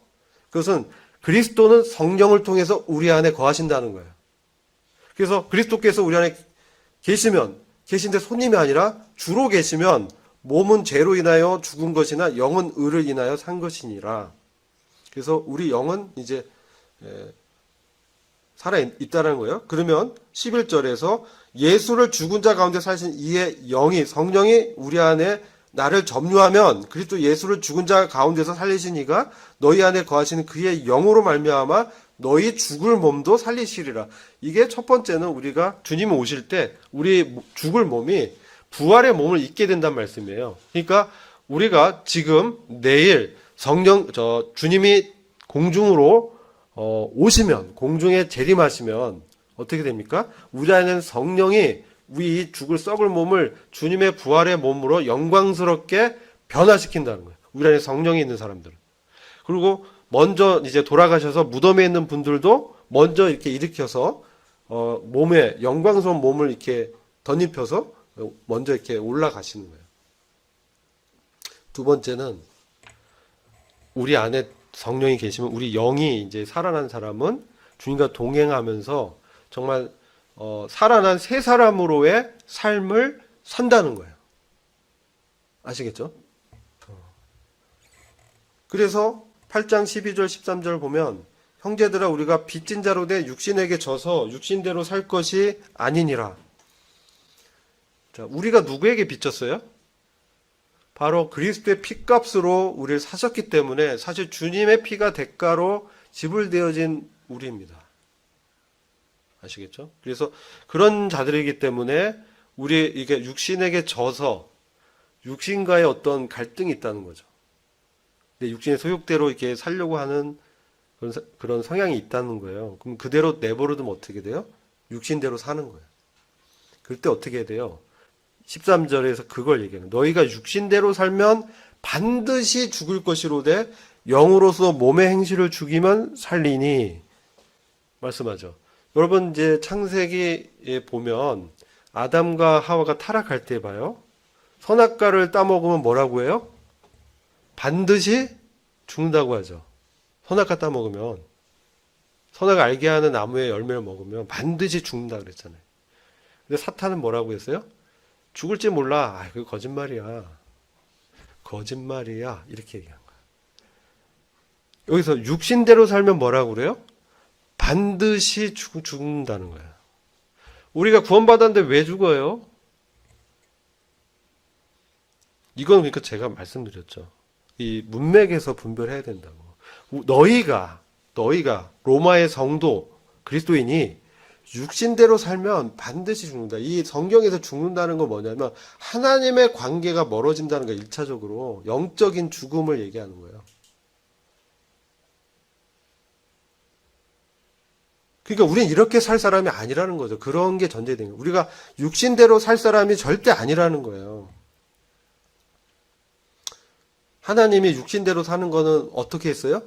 그것은 그리스도는 성령을 통해서 우리 안에 거하신다는 거예요. 그래서 그리스도께서 우리 안에 계시면, 계신데 손님이 아니라 주로 계시면, 몸은 죄로 인하여 죽은 것이나 영은 의를 인하여 산 것이니라. 그래서 우리 영은 이제 살아 있다는 거예요. 그러면 11절에서 예수를 죽은 자 가운데 사신 이의 영이, 성령이 우리 안에 나를 점유하면, 그리스도 예수를 죽은 자 가운데서 살리신 이가 너희 안에 거하시는 그의 영으로 말미암아 너희 죽을 몸도 살리시리라. 이게 첫 번째는, 우리가 주님이 오실 때 우리 죽을 몸이 부활의 몸을 입게 된다는 말씀이에요. 그러니까 우리가 지금 내일 주님이 공중으로 오시면, 공중에 재림하시면 어떻게 됩니까? 우리 안에는 성령이 우리 죽을 썩을 몸을 주님의 부활의 몸으로 영광스럽게 변화시킨다는 거예요. 우리 안에 성령이 있는 사람들은. 그리고 먼저 이제 돌아가셔서 무덤에 있는 분들도 먼저 이렇게 일으켜서 몸에, 영광스러운 몸을 이렇게 덧입혀서 먼저 이렇게 올라가시는 거예요. 두 번째는, 우리 안에 성령이 계시면 우리 영이 이제 살아난 사람은 주님과 동행하면서 정말 살아난 새 사람으로의 삶을 산다는 거예요. 아시겠죠? 그래서 8장 12절 13절 보면, 형제들아 우리가 빚진 자로 돼 육신에게 져서 육신대로 살 것이 아니니라. 자, 우리가 누구에게 빚졌어요? 바로 그리스도의 피값으로 우리를 사셨기 때문에, 사실 주님의 피가 대가로 지불되어진 우리입니다. 아시겠죠? 그래서 그런 자들이기 때문에 우리 이게 육신에게 져서 육신과의 어떤 갈등이 있다는 거죠. 근데 육신의 소욕대로 이렇게 살려고 하는 그런 성향이 있다는 거예요. 그럼 그대로 내버려두면 어떻게 돼요? 육신대로 사는 거예요. 그럴 때 어떻게 해야 돼요? 13절에서 그걸 얘기해요. 너희가 육신대로 살면 반드시 죽을 것이로되 영으로서 몸의 행실을 죽이면 살리니, 말씀하죠. 여러분 이제 창세기에 보면 아담과 하와가 타락할 때 봐요. 선악과를 따먹으면 뭐라고 해요? 반드시 죽는다고 하죠. 선악과 따먹으면. 선악을 알게 하는 나무의 열매를 먹으면 반드시 죽는다 그랬잖아요. 근데 사탄은 뭐라고 했어요? 죽을지 몰라. 아, 그거 거짓말이야. 거짓말이야. 이렇게 얘기한 거야. 여기서 육신대로 살면 뭐라고 그래요? 반드시 죽는다는 거야. 우리가 구원받았는데 왜 죽어요? 이건 그러니까 제가 말씀드렸죠. 이 문맥에서 분별해야 된다고. 너희가 로마의 성도 그리스도인이 육신대로 살면 반드시 죽는다. 이 성경에서 죽는다는 건 뭐냐면 하나님의 관계가 멀어진다는 거예요. 1차적으로 영적인 죽음을 얘기하는 거예요. 그러니까 우리는 이렇게 살 사람이 아니라는 거죠. 그런 게 전제된 거예요. 우리가 육신대로 살 사람이 절대 아니라는 거예요. 하나님이 육신대로 사는 거는 어떻게 했어요?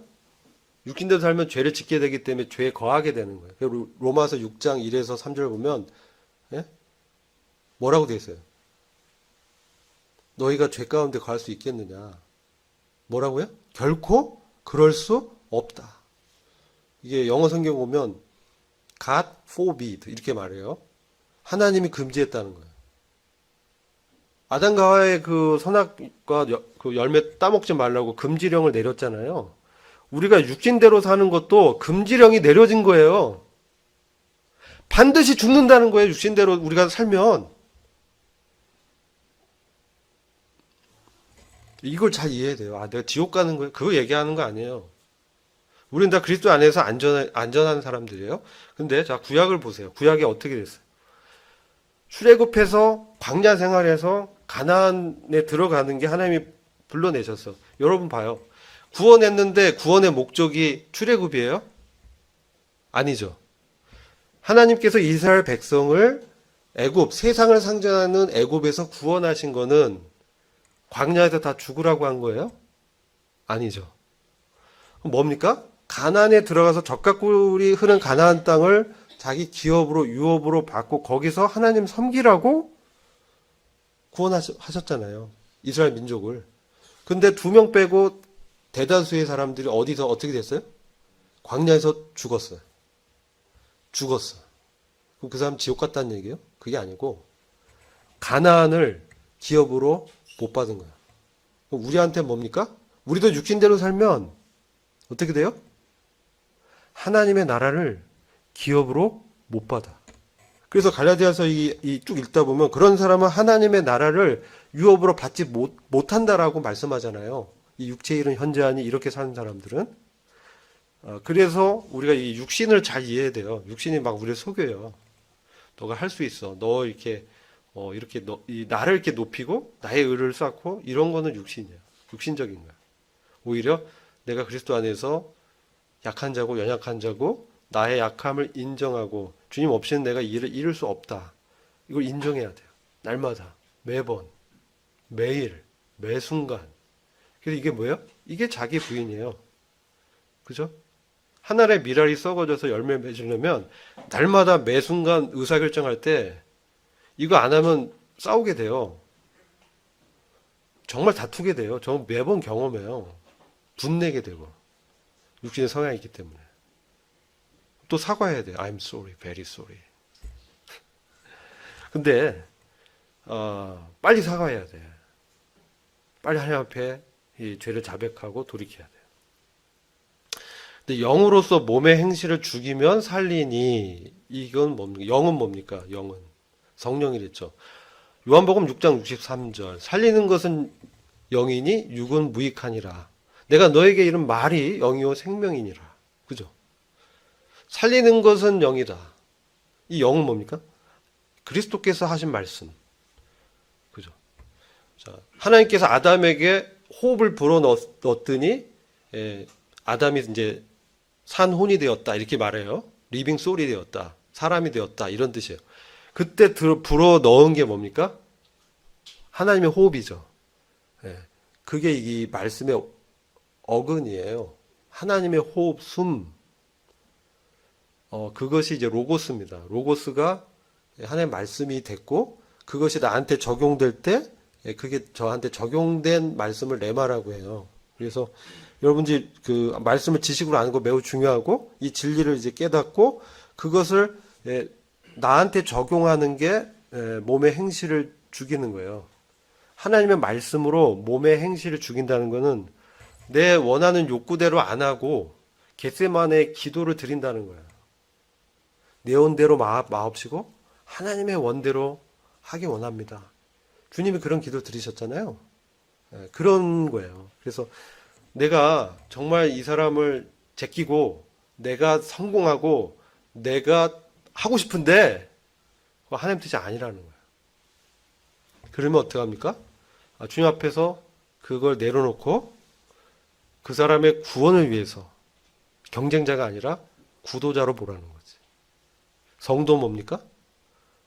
육신대로 살면 죄를 짓게 되기 때문에 죄에 거하게 되는 거예요. 그리고 로마서 6장 1에서 3절 보면 뭐라고 되어 있어요? 너희가 죄 가운데 거할 수 있겠느냐? 뭐라고요? 결코 그럴 수 없다. 이게 영어 성경 보면 God forbid 이렇게 말해요. 하나님이 금지했다는 거예요. 아담과 하와의 그 선악과 그 열매 따먹지 말라고 금지령을 내렸잖아요. 우리가 육신대로 사는 것도 금지령이 내려진 거예요. 반드시 죽는다는 거예요. 육신대로 우리가 살면. 이걸 잘 이해해야 돼요. 아, 내가 지옥 가는 거예요. 그거 얘기하는 거 아니에요. 우리는 다 그리스도 안에서 안전한 사람들이에요. 근데 자, 구약을 보세요. 구약이 어떻게 됐어요? 출애굽해서 광야 생활에서 가나안에 들어가는 게 하나님이 불러내셨어. 여러분 봐요. 구원했는데 구원의 목적이 출애굽이에요? 아니죠. 하나님께서 이스라엘 백성을 애굽, 세상을 상징하는 애굽에서 구원하신 거는 광야에서 다 죽으라고 한 거예요? 아니죠. 그럼 뭡니까? 가나안에 들어가서 젖가꿀이 흐른 가나안 땅을 자기 기업으로 유업으로 받고 거기서 하나님 섬기라고 구원하셨잖아요. 이스라엘 민족을. 근데 2명 빼고 대다수의 사람들이 어디서 어떻게 됐어요? 광야에서 죽었어요. 죽었어. 그럼 그 사람 지옥 갔다는 얘기예요? 그게 아니고 가나안을 기업으로 못 받은 거야. 그럼 우리한테 뭡니까? 우리도 육신대로 살면 어떻게 돼요? 하나님의 나라를 기업으로 못 받아. 그래서 갈라디아서 쭉 읽다 보면 그런 사람은 하나님의 나라를 유업으로 받지 못한다라고 말씀하잖아요. 이 육체의 일은 현재하니 이렇게 사는 사람들은. 그래서 우리가 이 육신을 잘 이해해야 돼요. 육신이 막 우리를 속여요. 너가 할 수 있어. 너 이렇게 나를 이렇게 높이고 나의 의를 쌓고 이런 거는 육신이야. 육신적인 거야. 오히려 내가 그리스도 안에서 약한 자고 연약한 자고 나의 약함을 인정하고 주님 없이는 내가 일을 이룰 수 없다. 이걸 인정해야 돼요. 날마다, 매번, 매일, 매 순간. 그래서 이게 뭐예요? 이게 자기 부인이에요. 그죠? 하늘의 미랄이 썩어져서 열매 맺으려면 날마다 매 순간 의사결정할 때 이거 안 하면 싸우게 돼요. 정말 다투게 돼요. 저 매번 경험해요. 분내게 되고. 육신의 성향이 있기 때문에. 또 사과해야 돼요. I'm sorry, very sorry. 근데 빨리 사과해야 돼. 빨리 하나님 앞에 이 죄를 자백하고 돌이켜야 돼요. 근데 영으로서 몸의 행실을 죽이면 살리니 이건 뭡니까? 영은 뭡니까? 영은 성령이랬죠. 요한복음 6장 63절 살리는 것은 영이니 육은 무익하니라. 내가 너에게 이른 말이 영이요 생명이니라. 그죠? 살리는 것은 영이다. 이 영은 뭡니까? 그리스도께서 하신 말씀. 그죠? 자, 하나님께서 아담에게 호흡을 불어 넣었더니 아담이 이제 산혼이 되었다. 이렇게 말해요. 리빙 소울이 되었다. 사람이 되었다. 이런 뜻이에요. 그때 불어 넣은 게 뭡니까? 하나님의 호흡이죠. 그게 이 말씀의 어근이에요. 하나님의 호흡, 숨. 그것이 이제 로고스입니다. 로고스가 하나님의 말씀이 됐고, 그것이 나한테 적용될 때, 그게 저한테 적용된 말씀을 레마라고 해요. 그래서 여러분들이 그 말씀을 지식으로 아는 거 매우 중요하고 이 진리를 이제 깨닫고 그것을 나한테 적용하는 게 몸의 행실을 죽이는 거예요. 하나님의 말씀으로 몸의 행실을 죽인다는 것은 내 원하는 욕구대로 안 하고 겟세마네 기도를 드린다는 거예요. 내 원대로 마옵시고 하나님의 원대로 하기 원합니다. 주님이 그런 기도 드리셨잖아요. 그런 거예요. 그래서 내가 정말 이 사람을 제끼고 내가 성공하고 내가 하고 싶은데 하나님 뜻이 아니라는 거예요. 그러면 어떡합니까? 주님 앞에서 그걸 내려놓고 그 사람의 구원을 위해서 경쟁자가 아니라 구도자로 보라는 거지. 성도 뭡니까?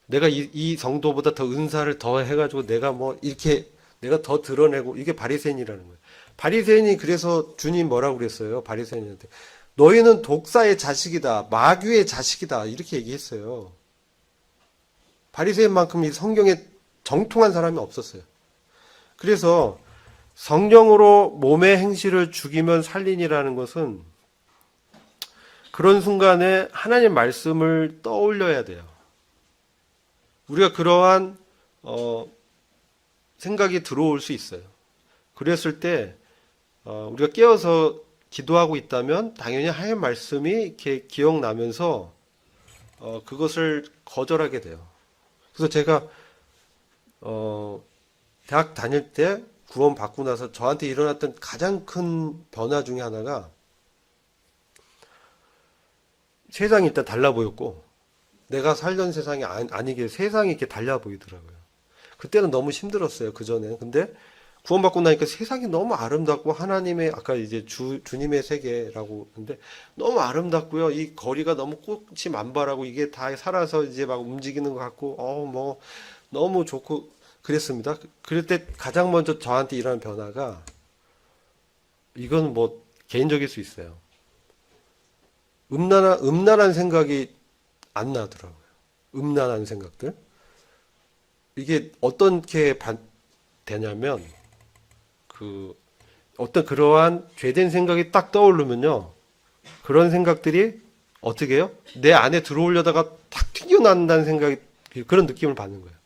내가 이 성도보다 더 은사를 더 해가지고 내가 뭐 이렇게 내가 더 드러내고 이게 바리새인이라는 거예요. 바리새인이 그래서 주님 뭐라고 그랬어요? 바리새인한테 너희는 독사의 자식이다, 마귀의 자식이다 이렇게 얘기했어요. 바리새인만큼 이 성경에 정통한 사람이 없었어요. 그래서 성령으로 몸의 행실을 죽이면 살린이라는 것은 그런 순간에 하나님 말씀을 떠올려야 돼요. 우리가 그러한 생각이 들어올 수 있어요. 그랬을 때 우리가 깨어서 기도하고 있다면 당연히 하나님 말씀이 이렇게 기억나면서 그것을 거절하게 돼요. 그래서 제가 대학 다닐 때 구원 받고 나서 저한테 일어났던 가장 큰 변화 중에 하나가 세상이 일단 달라 보였고 내가 살던 세상이 아니게 세상이 이렇게 달라 보이더라고요. 그때는 너무 힘들었어요. 그전에. 근데 구원받고 나니까 세상이 너무 아름답고 하나님의 아까 이제 주님의 세계라고 했는데 너무 아름답고요. 이 거리가 너무 꽃이 만발하고 이게 다 살아서 이제 막 움직이는 것 같고 뭐 너무 좋고 그랬습니다. 그럴 때 가장 먼저 저한테 일어난 변화가 이건 뭐 개인적일 수 있어요. 음란한 생각이 안 나더라고요. 음란한 생각들. 이게 어떻게 되냐면 어떤 그러한 죄된 생각이 딱 떠오르면요. 그런 생각들이 어떻게 해요? 내 안에 들어오려다가 탁 튕겨난다는 생각이 그런 느낌을 받는 거예요.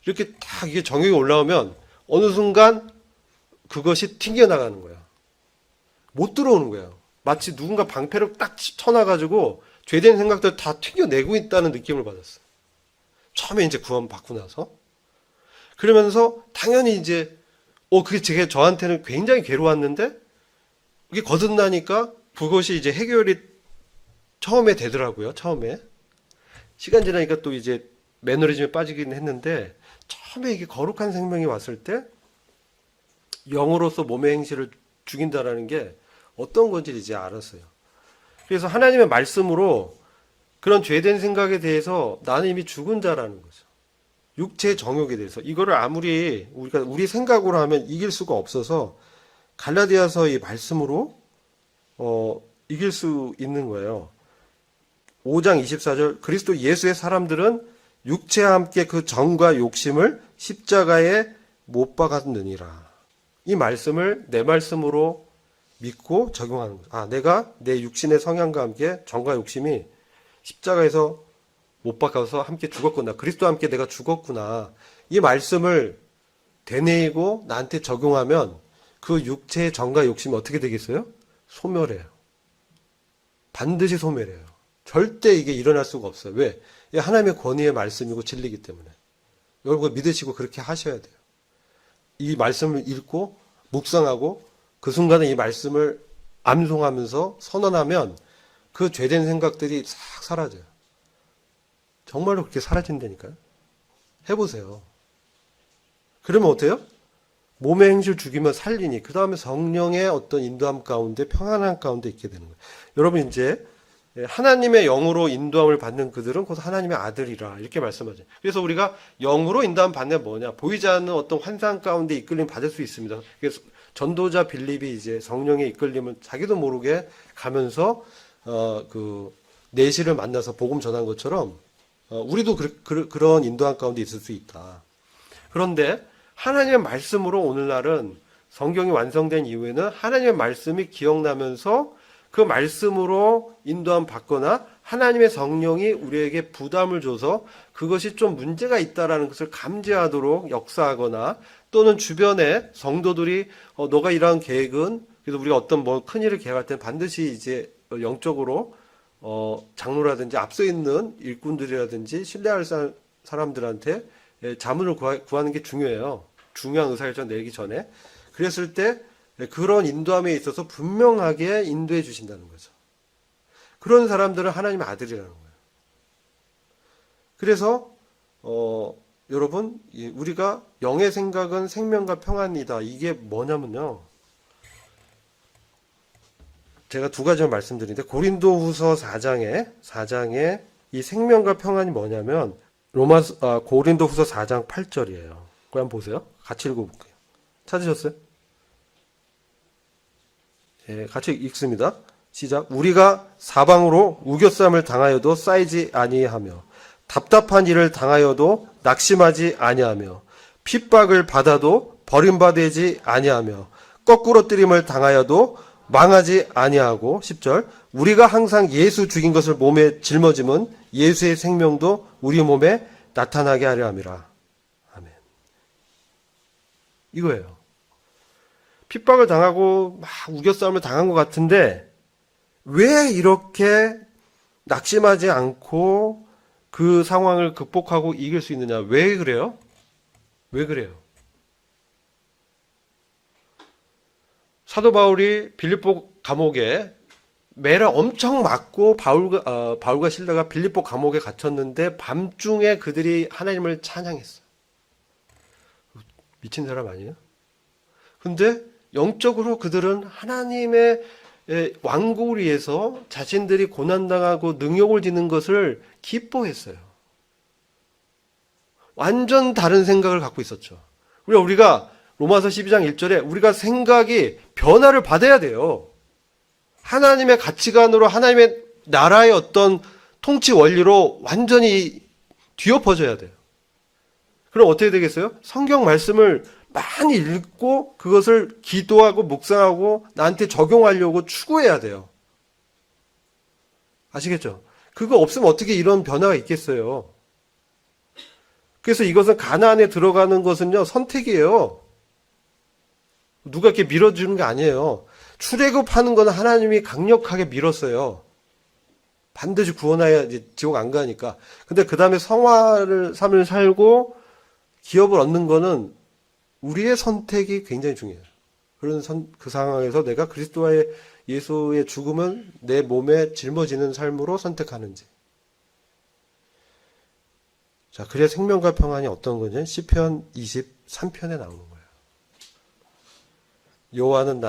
이렇게 딱 이게 정욕이 올라오면 어느 순간 그것이 튕겨나가는 거야. 못 들어오는 거예요. 마치 누군가 방패를 딱 쳐놔가지고 죄된 생각들 다 튕겨내고 있다는 느낌을 받았어요. 처음에 이제 구원 받고 나서. 그러면서 당연히 이제 그게 제가 저한테는 굉장히 괴로웠는데 이게 거듭나니까 그것이 이제 해결이 처음에 되더라고요. 처음에. 시간 지나니까 또 이제 매너리즘에 빠지긴 했는데 처음에 이게 거룩한 생명이 왔을 때 영으로서 몸의 행실을 죽인다라는 게 어떤 건지 이제 알았어요. 그래서 하나님의 말씀으로 그런 죄된 생각에 대해서 나는 이미 죽은 자라는 거죠. 육체의 정욕에 대해서 이거를 아무리 우리 생각으로 하면 이길 수가 없어서 갈라디아서 이 말씀으로 이길 수 있는 거예요. 5장 24절 그리스도 예수의 사람들은 육체와 함께 그 정과 욕심을 십자가에 못 박았느니라. 이 말씀을 내 말씀으로 믿고 적용하는 거예요. 내가 내 육신의 성향과 함께 정과 욕심이 십자가에서 못 박아서 함께 죽었구나. 그리스도와 함께 내가 죽었구나. 이 말씀을 되뇌이고 나한테 적용하면 그 육체의 정과 욕심이 어떻게 되겠어요? 소멸해요. 반드시 소멸해요. 절대 이게 일어날 수가 없어요. 왜? 이게 하나님의 권위의 말씀이고 진리이기 때문에. 여러분 믿으시고 그렇게 하셔야 돼요. 이 말씀을 읽고 묵상하고 그 순간에 이 말씀을 암송하면서 선언하면 그 죄된 생각들이 싹 사라져요. 정말로 그렇게 사라진다니까요. 해보세요. 그러면 어때요? 몸의 행실 죽이면 살리니 그 다음에 성령의 어떤 인도함 가운데 평안함 가운데 있게 되는 거예요. 여러분 이제 하나님의 영으로 인도함을 받는 그들은 곧 하나님의 아들이라 이렇게 말씀하죠. 그래서 우리가 영으로 인도함 받는 게 뭐냐? 보이지 않는 어떤 환상 가운데 이끌림 받을 수 있습니다. 그래서 전도자 빌립이 이제 성령의 이끌림을 자기도 모르게 가면서 그 내시를 만나서 복음 전한 것처럼 우리도 그런 인도함 가운데 있을 수 있다. 그런데 하나님의 말씀으로 오늘날은 성경이 완성된 이후에는 하나님의 말씀이 기억나면서 그 말씀으로 인도함 받거나 하나님의 성령이 우리에게 부담을 줘서 그것이 좀 문제가 있다라는 것을 감지하도록 역사하거나 또는 주변에 성도들이 너가 이러한 계획은 그래서 우리가 어떤 뭐 큰일을 계획할 때는 반드시 이제 영적으로 장로라든지 앞서 있는 일꾼들이라든지 신뢰할 사람들한테 자문을 구하는 게 중요해요. 중요한 의사결정 내리기 전에. 그랬을 때 그런 인도함에 있어서 분명하게 인도해 주신다는 거죠. 그런 사람들은 하나님의 아들이라는 거예요. 그래서 여러분 우리가 영의 생각은 생명과 평안이다. 이게 뭐냐면요. 제가 두 가지만 말씀드리는데 고린도후서 4장에 이 생명과 평안이 뭐냐면 고린도후서 4장 8절이에요. 그거 한번 보세요. 같이 읽어볼게요. 찾으셨어요? 예, 같이 읽습니다. 시작. 우리가 사방으로 우겨쌈을 당하여도 쌓이지 아니하며 답답한 일을 당하여도 낙심하지 아니하며 핍박을 받아도 버림받지 아니하며 거꾸로 뜨림을 당하여도 망하지 아니하고 10절 우리가 항상 예수 죽인 것을 몸에 짊어짐은 예수의 생명도 우리 몸에 나타나게 하려 함이라. 아멘. 이거예요. 핍박을 당하고 막 우겨싸움을 당한 것 같은데 왜 이렇게 낙심하지 않고 그 상황을 극복하고 이길 수 있느냐? 왜 그래요? 왜 그래요? 사도 바울이 빌립보 감옥에 매를 엄청 맞고 바울과 실라가 빌립보 감옥에 갇혔는데 밤중에 그들이 하나님을 찬양했어요. 미친 사람 아니에요? 근데 영적으로 그들은 하나님의 왕국을 위해서 자신들이 고난당하고 능욕을 지는 것을 기뻐했어요. 완전 다른 생각을 갖고 있었죠. 우리가 로마서 12장 1절에 우리가 생각이 변화를 받아야 돼요. 하나님의 가치관으로 하나님의 나라의 어떤 통치 원리로 완전히 뒤엎어져야 돼요. 그럼 어떻게 되겠어요? 성경 말씀을 많이 읽고 그것을 기도하고 묵상하고 나한테 적용하려고 추구해야 돼요. 아시겠죠? 그거 없으면 어떻게 이런 변화가 있겠어요? 그래서 이것은 가나안에 들어가는 것은요 선택이에요. 누가 이렇게 밀어주는 게 아니에요. 출애굽하는 건 하나님이 강력하게 밀었어요. 반드시 구원하여 이제 지옥 안 가니까. 근데 그 다음에 삶을 살고 기업을 얻는 거는 우리의 선택이 굉장히 중요해요. 그 상황에서 내가 그리스도와의 예수의 죽음은 내 몸에 짊어지는 삶으로 선택하는지. 자, 그래야 생명과 평안이 어떤 거냐? 시편 23편에 나오는 거예요. 여호와는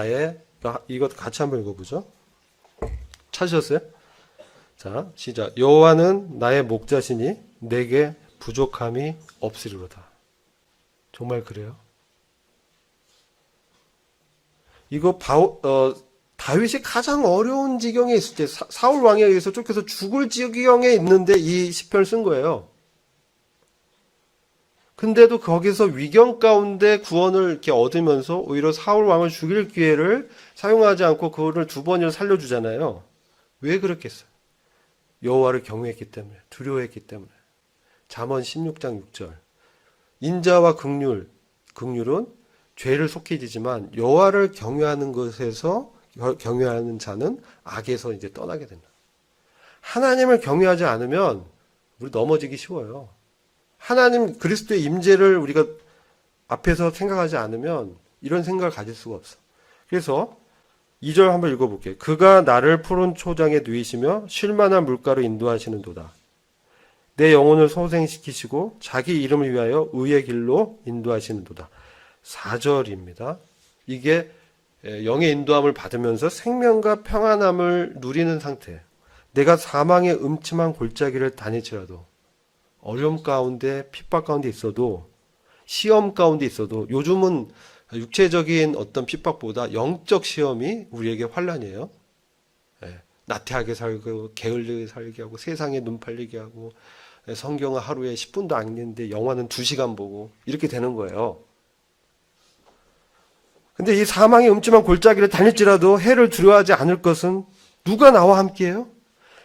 이것 같이 한번 읽어보죠. 찾으셨어요? 자, 시작. 여호와는 나의 목자시니 내게 부족함이 없으리로다. 정말 그래요? 이거 다윗이 가장 어려운 지경에 있을 때 사울 왕에 의해서 쫓겨서 죽을 지경에 있는데 이 시편을 쓴 거예요. 근데도 거기서 위경 가운데 구원을 이렇게 얻으면서 오히려 사울 왕을 죽일 기회를 사용하지 않고 그거를 두 번이나 살려주잖아요. 왜 그렇겠어요? 여호와를 경외했기 때문에, 두려워했기 때문에. 잠언 16장 6절. 인자와 긍휼은 죄를 속히 지지만 여호와를 경외하는 것에서 경외하는 자는 악에서 이제 떠나게 된다. 하나님을 경외하지 않으면 우리 넘어지기 쉬워요. 하나님 그리스도의 임재를 우리가 앞에서 생각하지 않으면 이런 생각을 가질 수가 없어. 그래서 2절 한번 읽어볼게요. 그가 나를 푸른 초장에 누이시며 쉴만한 물가로 인도하시는도다. 내 영혼을 소생시키시고 자기 이름을 위하여 의의 길로 인도하시는도다. 4절입니다. 이게 영의 인도함을 받으면서 생명과 평안함을 누리는 상태. 내가 사망의 음침한 골짜기를 다닐지라도 어려움 가운데 핍박 가운데 있어도 시험 가운데 있어도 요즘은 육체적인 어떤 핍박보다 영적 시험이 우리에게 환난이에요. 나태하게 살고 게을르게 살게 하고 세상에 눈 팔리게 하고 성경은 하루에 10분도 안 읽는데 영화는 2시간 보고 이렇게 되는 거예요. 근데 이 사망의 음침한 골짜기를 다닐지라도 해를 두려워하지 않을 것은 누가 나와 함께해요?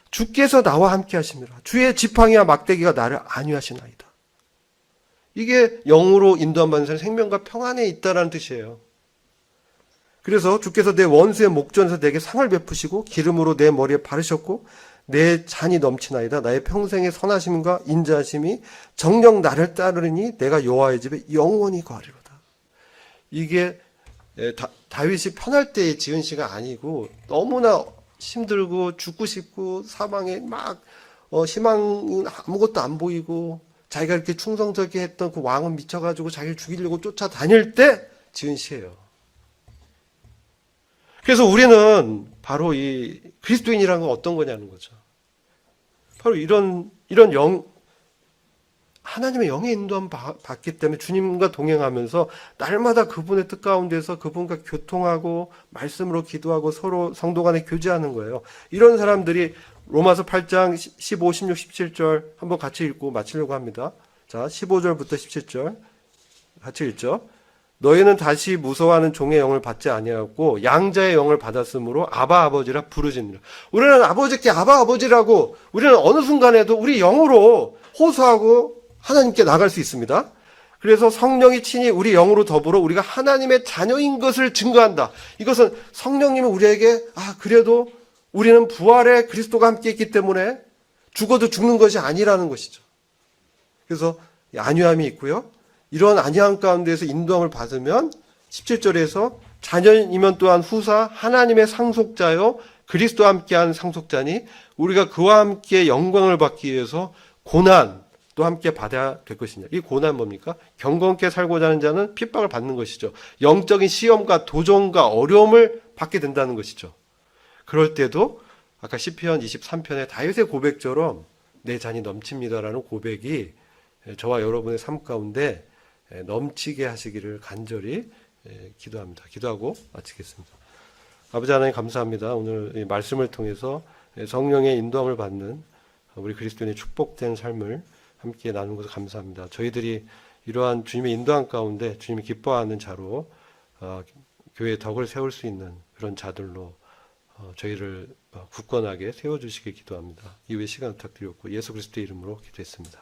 주께서 나와 함께 하심이라. 주의 지팡이와 막대기가 나를 안위하시나이다. 이게 영으로 인도함 받는 사람의 생명과 평안에 있다라는 뜻이에요. 그래서 주께서 내 원수의 목전에서 내게 상을 베푸시고 기름으로 내 머리에 바르셨고 내 잔이 넘치나이다. 나의 평생의 선하심과 인자하심이 정녕 나를 따르니 내가 여호와의 집에 영원히 거하리로다. 이게 다윗이 편할 때에 지은 시가 아니고 너무나 힘들고 죽고 싶고 사망에 막 희망은 아무것도 안 보이고 자기가 이렇게 충성스럽게 했던 그 왕은 미쳐가지고 자기를 죽이려고 쫓아다닐 때 지은 시예요. 그래서 우리는 바로 이 그리스도인이라는 건 어떤 거냐는 거죠. 바로 이런 하나님의 영의 인도함 받기 때문에 주님과 동행하면서 날마다 그분의 뜻 가운데서 그분과 교통하고 말씀으로 기도하고 서로 성도 간에 교제하는 거예요. 이런 사람들이 로마서 8장 15, 16, 17절 한번 같이 읽고 마치려고 합니다. 자, 15절부터 17절 같이 읽죠. 너희는 다시 무서워하는 종의 영을 받지 아니하였고 양자의 영을 받았으므로 아바 아버지라 부르짖느라. 우리는 아버지께 아바 아버지라고 우리는 어느 순간에도 우리 영으로 호소하고 하나님께 나갈 수 있습니다. 그래서 성령이 친히 우리 영으로 더불어 우리가 하나님의 자녀인 것을 증거한다. 이것은 성령님이 우리에게 그래도 우리는 부활에 그리스도가 함께 있기 때문에 죽어도 죽는 것이 아니라는 것이죠. 그래서 안위함이 있고요. 이런 안위함 가운데에서 인도함을 받으면 17절에서 자녀이면 또한 후사 하나님의 상속자요 그리스도와 함께한 상속자니 우리가 그와 함께 영광을 받기 위해서 고난도 함께 받아야 될 것이냐. 이 고난 뭡니까? 경건케 살고자 하는 자는 핍박을 받는 것이죠. 영적인 시험과 도전과 어려움을 받게 된다는 것이죠. 그럴 때도 아까 시편 23편의 다윗의 고백처럼 내 잔이 넘칩니다라는 고백이 저와 여러분의 삶 가운데 넘치게 하시기를 간절히 기도합니다. 기도하고 마치겠습니다. 아버지 하나님 감사합니다. 오늘 이 말씀을 통해서 성령의 인도함을 받는 우리 그리스도인의 축복된 삶을 함께 나누는 것을 감사합니다. 저희들이 이러한 주님의 인도함 가운데 주님이 기뻐하는 자로 교회의 덕을 세울 수 있는 그런 자들로 저희를 굳건하게 세워주시길 기도합니다. 이후에 시간 부탁드렸고 예수 그리스도의 이름으로 기도했습니다.